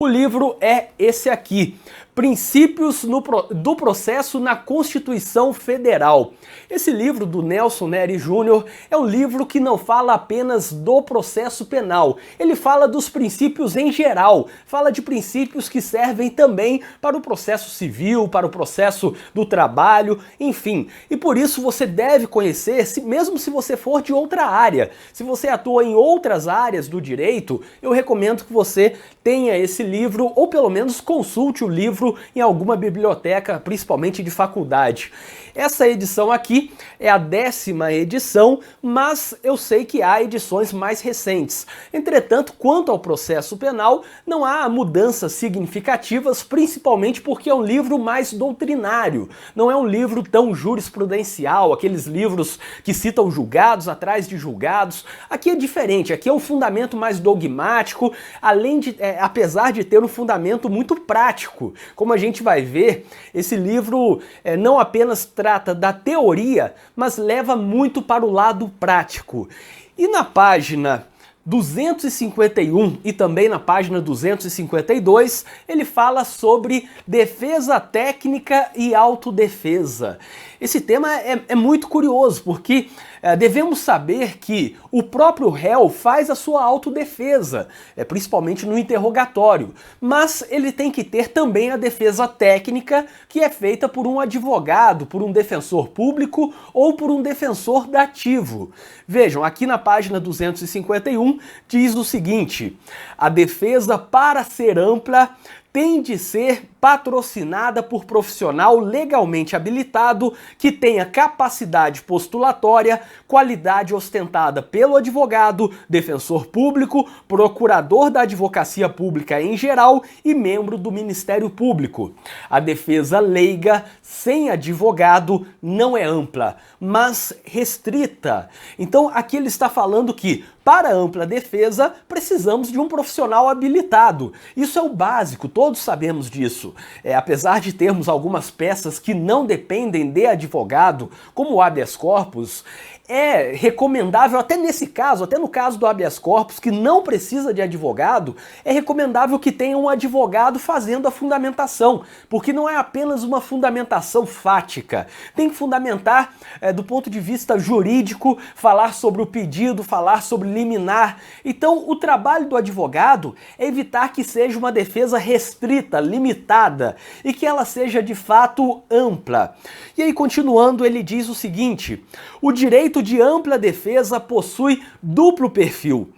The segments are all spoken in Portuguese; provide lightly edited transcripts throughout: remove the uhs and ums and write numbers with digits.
O livro é esse aqui, Princípios do Processo na Constituição Federal. Esse livro do Nelson Nery Jr. é um livro que não fala apenas do processo penal, ele fala dos princípios em geral, fala de princípios que servem também para o processo civil, para o processo do trabalho, enfim. E por isso você deve conhecer, mesmo se você for de outra área. Se você atua em outras áreas do direito, eu recomendo que você tenha esse livro, ou pelo menos consulte o livro em alguma biblioteca, principalmente de faculdade. Essa edição aqui é a 10ª edição, mas eu sei que há edições mais recentes. Entretanto, quanto ao processo penal, não há mudanças significativas, principalmente porque é um livro mais doutrinário. Não é um livro tão jurisprudencial, aqueles livros que citam julgados atrás de julgados. Aqui é diferente, aqui é um fundamento mais dogmático, apesar de ter um fundamento muito prático. Como a gente vai ver, esse livro não apenas trata da teoria, mas leva muito para o lado prático. E na página 251 e também na página 252, ele fala sobre defesa técnica e autodefesa. Esse tema é muito curioso, porque devemos saber que o próprio réu faz a sua autodefesa, principalmente no interrogatório, mas ele tem que ter também a defesa técnica, que é feita por um advogado, por um defensor público ou por um defensor dativo. Vejam, aqui na página 251 diz o seguinte: a defesa, para ser ampla, tem de ser patrocinada por profissional legalmente habilitado que tenha capacidade postulatória, qualidade ostentada pelo advogado, defensor público, procurador da advocacia pública em geral e membro do Ministério Público. A defesa leiga, sem advogado, não é ampla, mas restrita. Então aqui ele está falando que, para ampla defesa, precisamos de um profissional habilitado. Isso é o básico, todos sabemos disso. Apesar de termos algumas peças que não dependem de advogado, como o habeas corpus, é recomendável, até nesse caso, até no caso do habeas corpus, que não precisa de advogado, é recomendável que tenha um advogado fazendo a fundamentação, porque não é apenas uma fundamentação fática. Tem que fundamentar do ponto de vista jurídico, falar sobre o pedido, falar sobre liminar. Então, o trabalho do advogado é evitar que seja uma defesa restrita, limitada, e que ela seja de fato ampla. E aí, continuando, ele diz o seguinte: o direito de ampla defesa possui duplo perfil,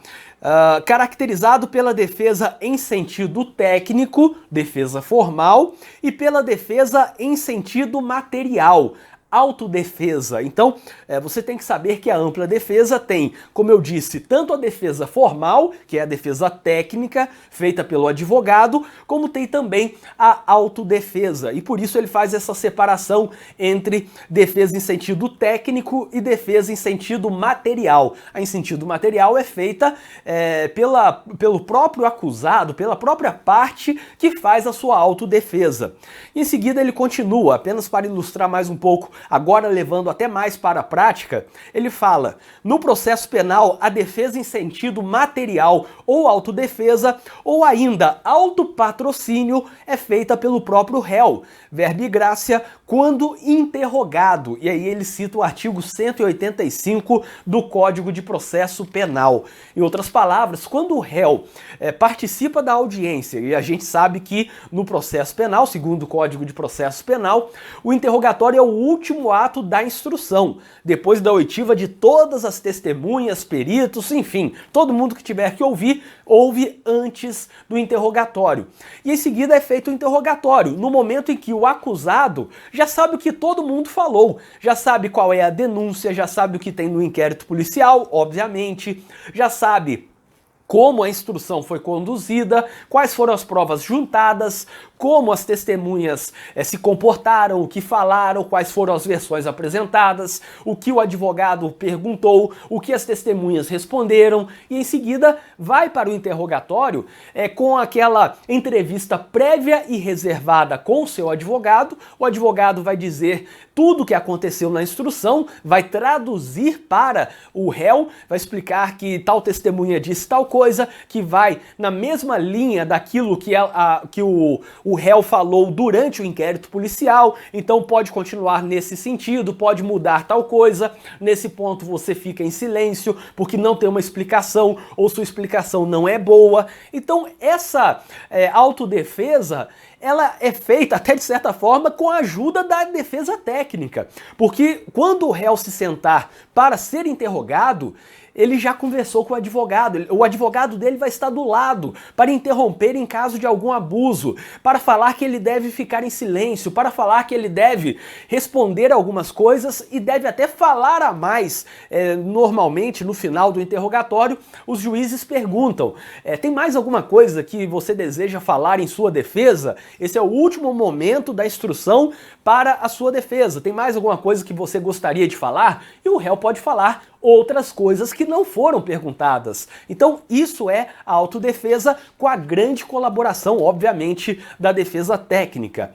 caracterizado pela defesa em sentido técnico, defesa formal, e pela defesa em sentido material, autodefesa. Então, você tem que saber que a ampla defesa tem, como eu disse, tanto a defesa formal, que é a defesa técnica, feita pelo advogado, como tem também a autodefesa. E por isso ele faz essa separação entre defesa em sentido técnico e defesa em sentido material. A em sentido material é feita pelo próprio acusado, pela própria parte que faz a sua autodefesa. Em seguida ele continua, apenas para ilustrar mais um pouco, agora levando até mais para a prática, ele fala: no processo penal, a defesa em sentido material ou autodefesa, ou ainda autopatrocínio, é feita pelo próprio réu, verba e gracia, quando interrogado. E aí ele cita o artigo 185 do Código de Processo Penal. Em outras palavras, quando o réu participa da audiência, e a gente sabe que no processo penal, segundo o Código de Processo Penal, o interrogatório é o último ato da instrução, depois da oitiva de todas as testemunhas, peritos, enfim, todo mundo que tiver que ouvir, ouve antes do interrogatório. E em seguida é feito o interrogatório, no momento em que o acusado já sabe o que todo mundo falou, já sabe qual é a denúncia, já sabe o que tem no inquérito policial, obviamente, já sabe como a instrução foi conduzida, quais foram as provas juntadas, como as testemunhas se comportaram, o que falaram, quais foram as versões apresentadas, o que o advogado perguntou, o que as testemunhas responderam, e em seguida vai para o interrogatório com aquela entrevista prévia e reservada com o seu advogado. O advogado vai dizer tudo o que aconteceu na instrução, vai traduzir para o réu, vai explicar que tal testemunha disse tal coisa, coisa que vai na mesma linha daquilo que o réu falou durante o inquérito policial, então pode continuar nesse sentido, pode mudar tal coisa, nesse ponto você fica em silêncio porque não tem uma explicação ou sua explicação não é boa. Então essa autodefesa, ela é feita até de certa forma com a ajuda da defesa técnica, porque quando o réu se sentar para ser interrogado, ele já conversou com o advogado dele vai estar do lado para interromper em caso de algum abuso, para falar que ele deve ficar em silêncio, para falar que ele deve responder algumas coisas e deve até falar a mais. Normalmente, no final do interrogatório, os juízes perguntam, tem mais alguma coisa que você deseja falar em sua defesa? Esse é o último momento da instrução para a sua defesa. Tem mais alguma coisa que você gostaria de falar? E o réu pode falar outras coisas que não foram perguntadas. Então isso é a autodefesa com a grande colaboração, obviamente, da defesa técnica.